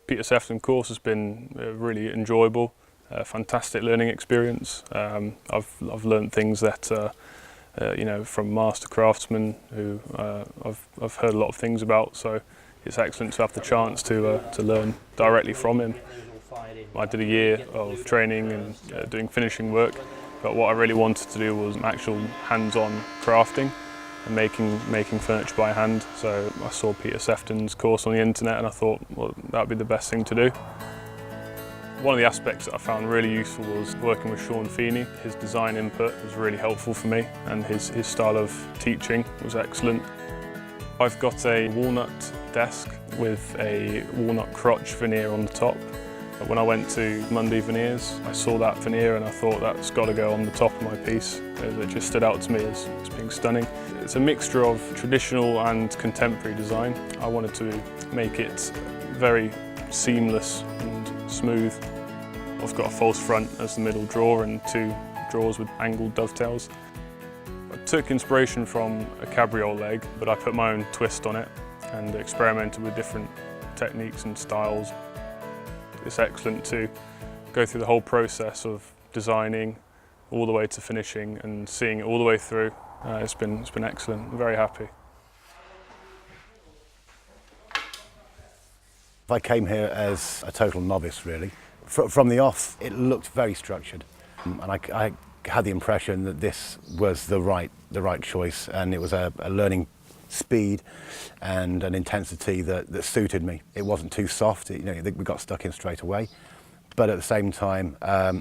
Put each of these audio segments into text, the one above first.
Peter Sefton course has been really enjoyable, fantastic learning experience. I've learned things that you know, from master craftsmen who I've heard a lot of things about, so it's excellent to have the chance to learn directly from him. I did a year of training and doing finishing work, but what I really wanted to do was actual hands-on crafting and making furniture by hand. So I saw Peter Sefton's course on the internet and I thought, well, that would be the best thing to do. One of the aspects that I found really useful was working with Sean Feeney. His design input was really helpful for me, and his style of teaching was excellent. I've got a walnut desk with a walnut crotch veneer on the top. When I went to Monday Veneers, I saw that veneer and I thought that's got to go on the top of my piece. It just stood out to me as being stunning. It's a mixture of traditional and contemporary design. I wanted to make it very seamless and smooth. I've got a false front as the middle drawer and 2 drawers with angled dovetails. I took inspiration from a cabriole leg, but I put my own twist on it and experimented with different techniques and styles. It's excellent to go through the whole process of designing all the way to finishing and seeing it all the way through. It's been excellent. I'm very happy. I came here as a total novice, really. From the off, it looked very structured, and I had the impression that this was the right choice, and it was a learning speed and an intensity that suited me. It wasn't too soft, you know, we got stuck in straight away, but at the same time,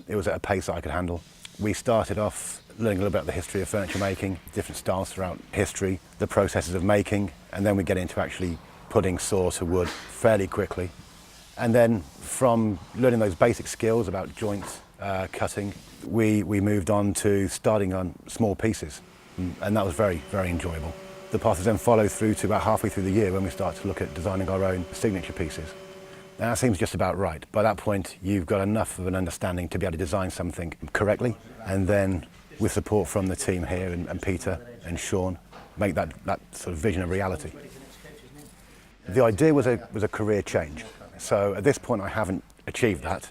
it was at a pace that I could handle. We started off learning a little bit about the history of furniture making, different styles throughout history, the processes of making, and then we get into actually putting saw to wood fairly quickly. And then from learning those basic skills about joint cutting, we moved on to starting on small pieces, and that was very, very enjoyable. The path was then followed through to about halfway through the year when we started to look at designing our own signature pieces. And that seems just about right. By that point, you've got enough of an understanding to be able to design something correctly, and then with support from the team here and Peter and Sean, make that sort of vision a reality. The idea was a career change. So at this point, I haven't achieved that,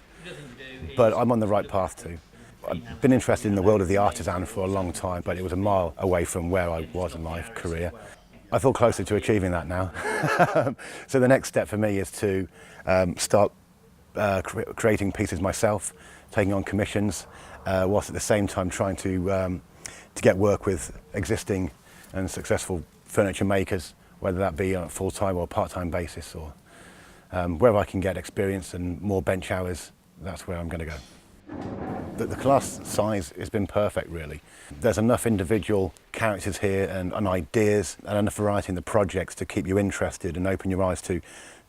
but I'm on the right path to. I've been interested in the world of the artisan for a long time, but it was a mile away from where I was in my career. I feel closer to achieving that now. So the next step for me is to start creating pieces myself, taking on commissions, whilst at the same time trying to get work with existing and successful furniture makers, whether that be on a full-time or part-time basis, or wherever I can get experience and more bench hours, that's where I'm going to go. The class size has been perfect, really. There's enough individual characters here and ideas and enough variety in the projects to keep you interested and open your eyes to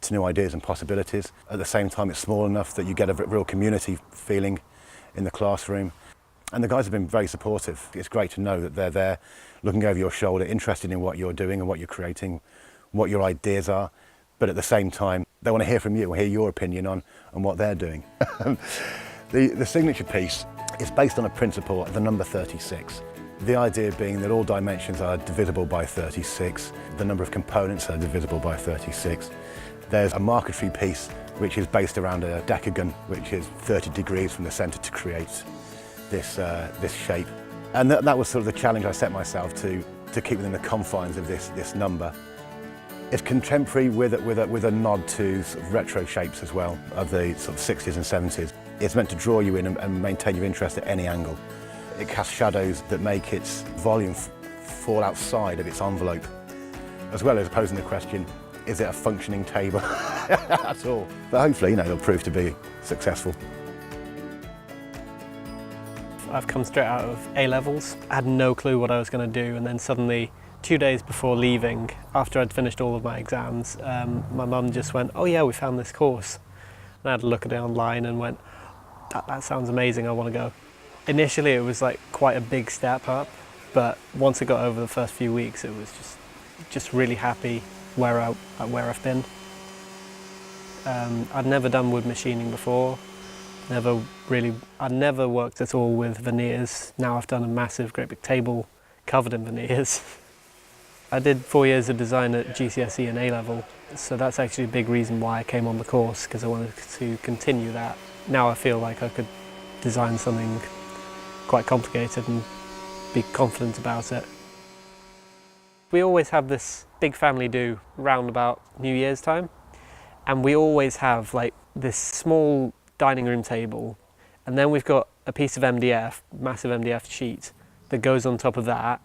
new ideas and possibilities. At the same time, it's small enough that you get a real community feeling in the classroom. And the guys have been very supportive. It's great to know that they're there, looking over your shoulder, interested in what you're doing and what you're creating, what your ideas are. But at the same time, they want to hear from you, hear your opinion on what they're doing. The signature piece is based on a principle of the number 36. The idea being that all dimensions are divisible by 36, the number of components are divisible by 36. There's a marquetry piece which is based around a decagon, which is 30 degrees from the centre to create this shape. And that was sort of the challenge I set myself to keep within the confines of this number. It's contemporary with a nod to sort of retro shapes as well, of the sort of 60s and 70s. It's meant to draw you in and maintain your interest at any angle. It casts shadows that make its volume fall outside of its envelope, as well as posing the question, is it a functioning table at all? But hopefully, it'll prove to be successful. I've come straight out of A-levels. I had no clue what I was going to do, and then suddenly, 2 days before leaving, after I'd finished all of my exams, my mum just went, "Oh yeah, we found this course." And I had a look at it online and went, that sounds amazing, I want to go. Initially it was like quite a big step up, but once I got over the first few weeks, it was just really happy where I've been. I'd never done wood machining before. I'd never worked at all with veneers. Now I've done a massive, great big table covered in veneers. I did 4 years of design at GCSE and A-level, so that's actually a big reason why I came on the course, because I wanted to continue that. Now I feel like I could design something quite complicated and be confident about it. We always have this big family do round about New Year's time, and we always have like this small dining room table, and then we've got a piece of MDF, massive MDF sheet, that goes on top of that.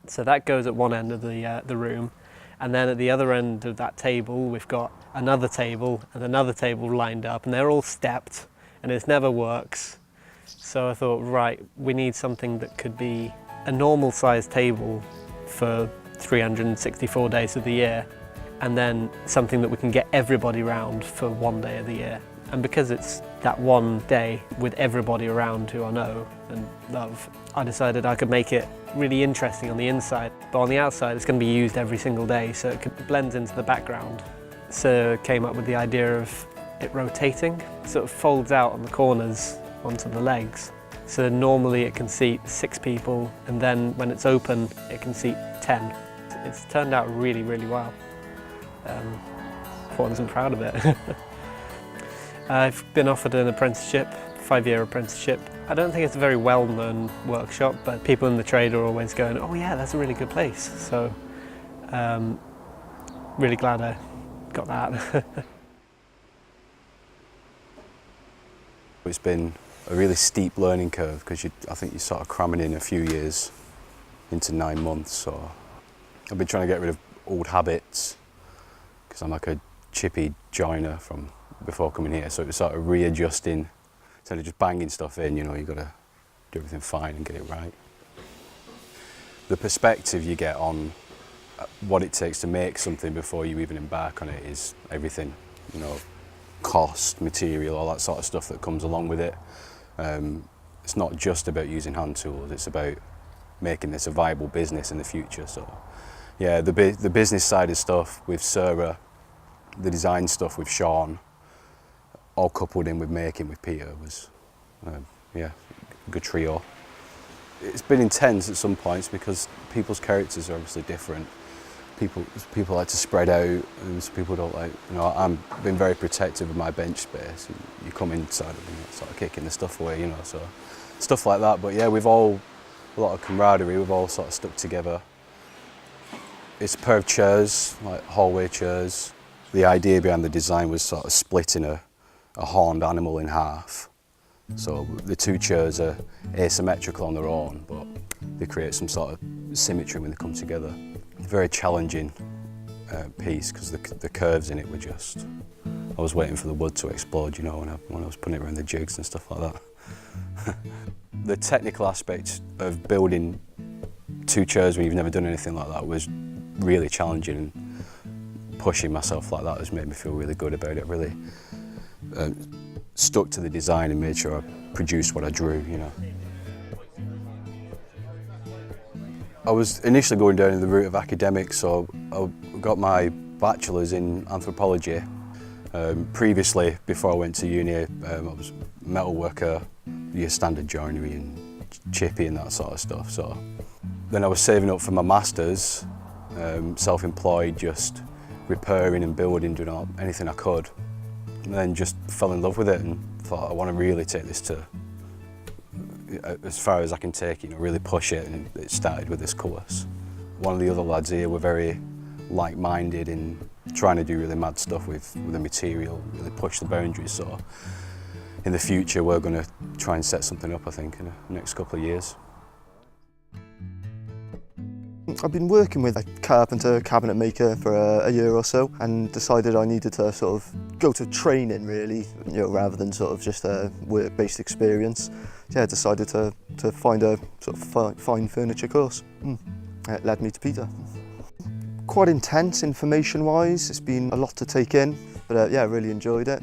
So that goes at one end of the room, and then at the other end of that table we've got another table and another table lined up, and they're all stepped, and it never works. So I thought, right, we need something that could be a normal sized table for 364 days of the year, and then something that we can get everybody around for one day of the year. And because it's that one day with everybody around who I know and love, I decided I could make it really interesting on the inside, but on the outside it's going to be used every single day, so it blends into the background. So I came up with the idea of it rotating, so it folds out on the corners onto the legs. So normally it can seat 6 people, and then when it's open it can seat 10. It's turned out really, really well. I'm proud of it. I've been offered an apprenticeship, 5-year apprenticeship. I don't think it's a very well-known workshop, but people in the trade are always going, oh yeah, that's a really good place. So really glad I got that. It's been a really steep learning curve, because I think you're sort of cramming in a few years into 9 months. So I've been trying to get rid of old habits, because I'm like a chippy joiner from before coming here, so it was sort of readjusting, instead of just banging stuff in, you know, you've got to do everything fine and get it right. The perspective you get on what it takes to make something before you even embark on it is everything, you know, cost, material, all that sort of stuff that comes along with it. It's not just about using hand tools, it's about making this a viable business in the future. So yeah, the business side of stuff with Sarah, the design stuff with Sean, all coupled in with making with Peter was, yeah, a good trio. It's been intense at some points because people's characters are obviously different. People like to spread out, and some people don't like. You know, I'm been very protective of my bench space. You come inside and you're sort of kicking the stuff away, you know. So stuff like that. But yeah, we've all a lot of camaraderie. We've all sort of stuck together. It's a pair of chairs, like hallway chairs. The idea behind the design was sort of splitting a horned animal in half. So the 2 chairs are asymmetrical on their own, but they create some sort of symmetry when they come together. Very challenging piece, because the curves in it were just... I was waiting for the wood to explode, you know, when I was putting it around the jigs and stuff like that. The technical aspect of building 2 chairs when you've never done anything like that was really challenging, and pushing myself like that has made me feel really good about it, really. Stuck to the design and made sure I produced what I drew, you know. I was initially going down the route of academics, so I got my bachelor's in anthropology. Previously, before I went to uni, I was a metal worker, your standard joinery and chippy and that sort of stuff. So then I was saving up for my master's, self-employed, just repairing and building, doing anything I could. And then just fell in love with it and thought, I want to really take this to as far as I can take it, you know, really push it, and it started with this course. One of the other lads here were very like-minded in trying to do really mad stuff with the material, really push the boundaries. So in the future we're going to try and set something up, I think, in the next couple of years. I've been working with a carpenter, cabinet maker for a year or so, and decided I needed to sort of go to training, really, you know, rather than sort of just a work-based experience. So yeah, I decided to find a sort of fine furniture course. It led me to Peter. Quite intense information-wise, it's been a lot to take in, but yeah, I really enjoyed it.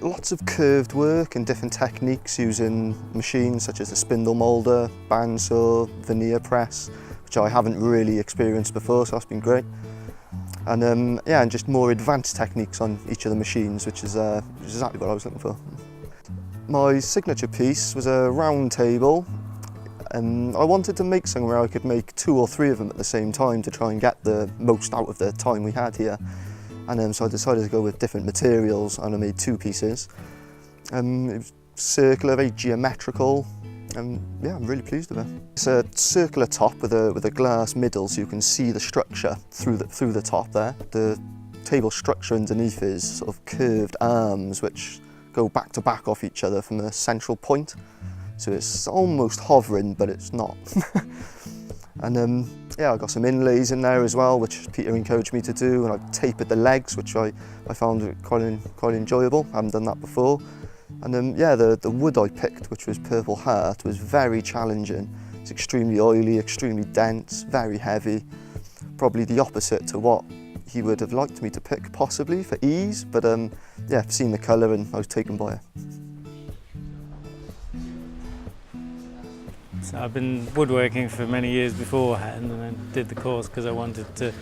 Lots of curved work and different techniques using machines such as the spindle moulder, bandsaw, veneer press, which I haven't really experienced before, so that's been great. And yeah, and just more advanced techniques on each of the machines, which is exactly what I was looking for. My signature piece was a round table, I wanted to make something where I could make 2 or 3 of them at the same time to try and get the most out of the time we had here. And so I decided to go with different materials, and I made 2 pieces. It was circular, very geometrical, and yeah, I'm really pleased with it. It's a circular top with a glass middle, so you can see the structure through the top there. The table structure underneath is sort of curved arms which go back to back off each other from a central point. So it's almost hovering, but it's not. And yeah, I got some inlays in there as well, which Peter encouraged me to do, and I tapered the legs, which I found quite enjoyable. I haven't done that before. And yeah, the wood I picked, which was Purple Heart, was very challenging. It's extremely oily, extremely dense, very heavy. Probably the opposite to what he would have liked me to pick, possibly, for ease. But yeah, I've seen the colour and I was taken by it. So I've been woodworking for many years beforehand, and I did the course because I wanted to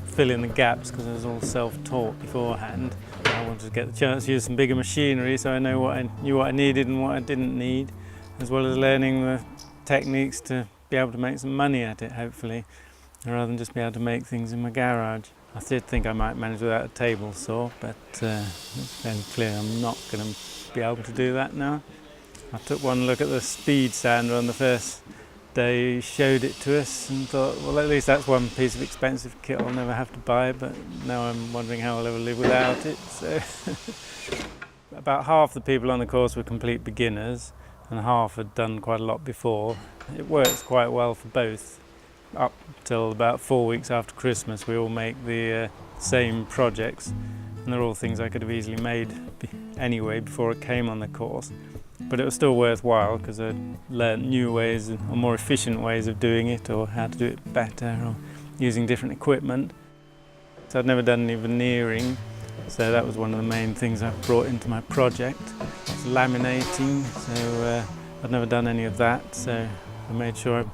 fill in the gaps, because I was all self-taught beforehand. I wanted to get the chance to use some bigger machinery, so I knew what I needed and what I didn't need, as well as learning the techniques to be able to make some money at it, hopefully, rather than just be able to make things in my garage. I did think I might manage without a table saw, but it's fairly clear I'm not going to be able to do that now. I took one look at the speed sander on the first day, showed it to us, and thought, well, at least that's one piece of expensive kit I'll never have to buy, but now I'm wondering how I'll ever live without it. So about half the people on the course were complete beginners, and half had done quite a lot before. It works quite well for both. Up till about 4 weeks after Christmas, we all make the same projects, and they're all things I could have easily made anyway before it came on the course. But it was still worthwhile because I learned new ways or more efficient ways of doing it, or how to do it better, or using different equipment. So I'd never done any veneering, so that was one of the main things I brought into my project. It's laminating, so I'd never done any of that, so I made sure I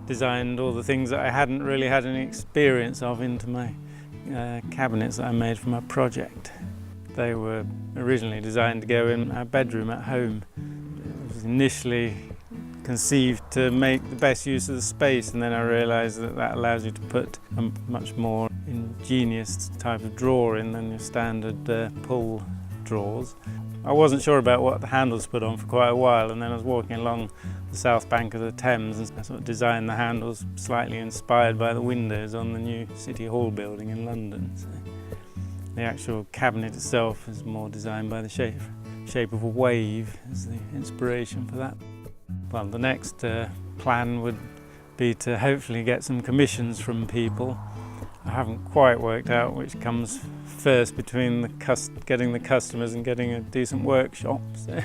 designed all the things that I hadn't really had any experience of into my cabinets that I made for my project. They were originally designed to go in our bedroom at home. It was initially conceived to make the best use of the space, and then I realised that that allows you to put a much more ingenious type of drawer in than your standard pull drawers. I wasn't sure about what the handles to put on for quite a while, and then I was walking along the south bank of the Thames and I sort of designed the handles slightly inspired by the windows on the new City Hall building in London. So the actual cabinet itself is more designed by the shape of a wave as the inspiration for that. Well, the next plan would be to hopefully get some commissions from people. I haven't quite worked out which comes first between getting the customers and getting a decent workshop. So